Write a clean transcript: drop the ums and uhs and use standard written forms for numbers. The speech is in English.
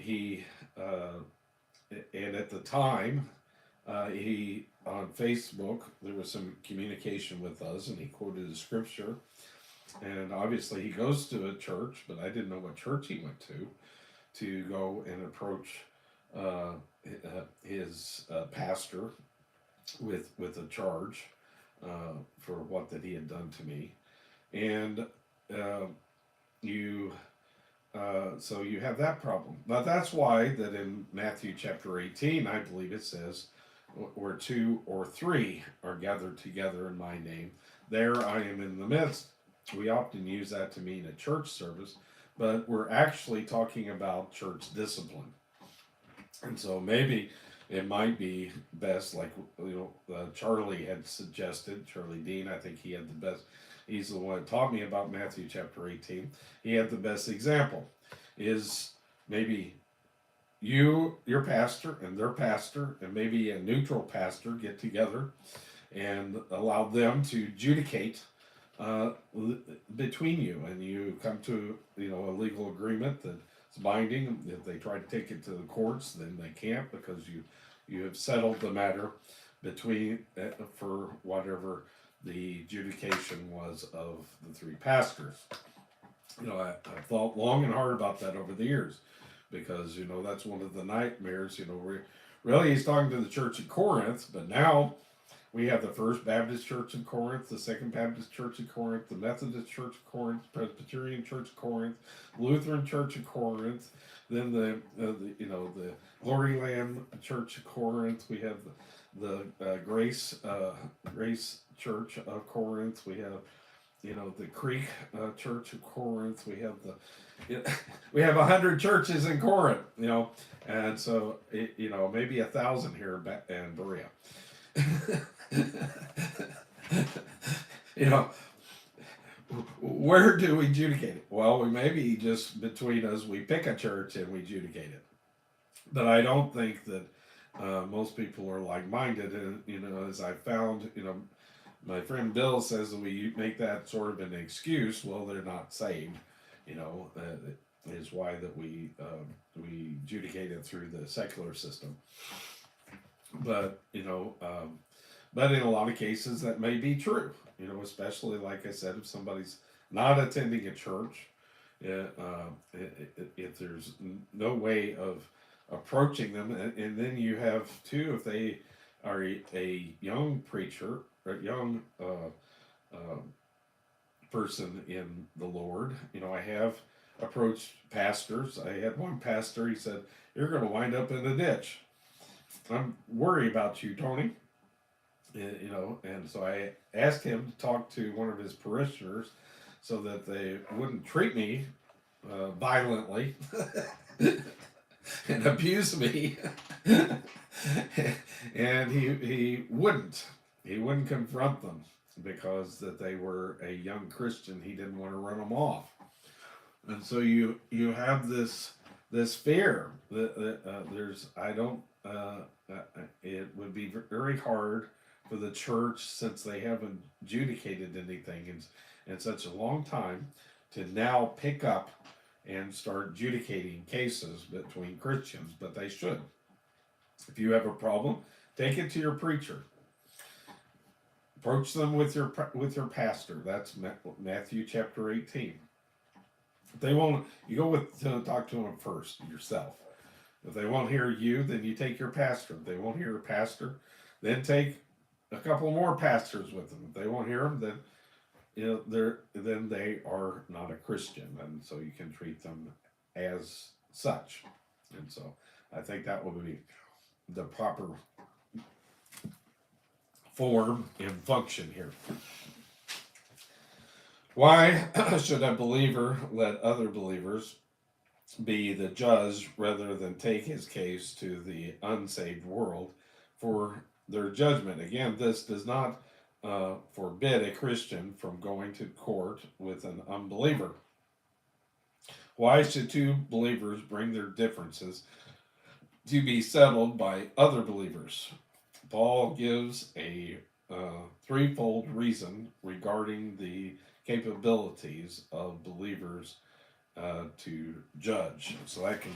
he and at the time, he on Facebook there was some communication with us, and he quoted a scripture. And obviously, he goes to a church, but I didn't know what church he went to go and approach uh, his pastor with a charge for what that he had done to me. And uh, you so you have that problem. But that's why that in Matthew chapter 18, I believe it says, where two or three are gathered together in my name, there I am in the midst. We often use that to mean a church service, but we're actually talking about church discipline. And so maybe it might be best, like Charlie had suggested. Charlie Dean, I think he had the best. He's the one that taught me about Matthew chapter 18. He had the best example. Is maybe your pastor, and their pastor, and maybe a neutral pastor get together and allow them to adjudicate uh, between you, and you come to a legal agreement that's binding. If they try to take it to the courts, then they can't, because you have settled the matter between for whatever the adjudication was of the three pastors. I've thought long and hard about that over the years, because that's one of the nightmares. Really, he's talking to the church at Corinth, but now we have the First Baptist Church in Corinth, the Second Baptist Church in Corinth, the Methodist Church of Corinth, Presbyterian Church of Corinth, Lutheran Church of Corinth, then the Glory Land Church of Corinth. We have the Grace Church of Corinth. We have the Creek Church of Corinth. We have we have 100 churches in Corinth. And so maybe 1,000 here in Berea. you know, where do we adjudicate it? Well, we maybe just between us, we pick a church and we adjudicate it. But I don't think that most people are like-minded. And as I found, my friend Bill says that we make that sort of an excuse. Well, they're not saved. Is why that we adjudicate it through the secular system. But but in a lot of cases that may be true. Especially like I said, if somebody's not attending a church, if there's no way of approaching them, and then you have too, if they are a young preacher or a young person in the Lord. I have approached pastors. I had one pastor. He said, "You're going to wind up in a ditch. I'm worried about you, Tony." And so I asked him to talk to one of his parishioners so that they wouldn't treat me violently and abuse me. And he wouldn't confront them, because that they were a young Christian. He didn't want to run them off. And so you have this fear that there's I don't it would be very hard for the church, since they haven't adjudicated anything in such a long time, to now pick up and start adjudicating cases between Christians. But they should. If you have a problem, take it to your preacher. Approach them with your pastor. That's Matthew chapter 18. If they won't, you go talk to them first yourself. If they won't hear you, then you take your pastor. If they won't hear a pastor, then take a couple more pastors with them. If they won't hear them, then they are not a Christian, and so you can treat them as such. And so I think that would be the proper form and function here. Why should a believer let other believers be the judge rather than take his case to the unsaved world for their judgment? Again, this does not forbid a Christian from going to court with an unbeliever. Why should two believers bring their differences to be settled by other believers? Paul gives a threefold reason regarding the capabilities of believers to judge. So that can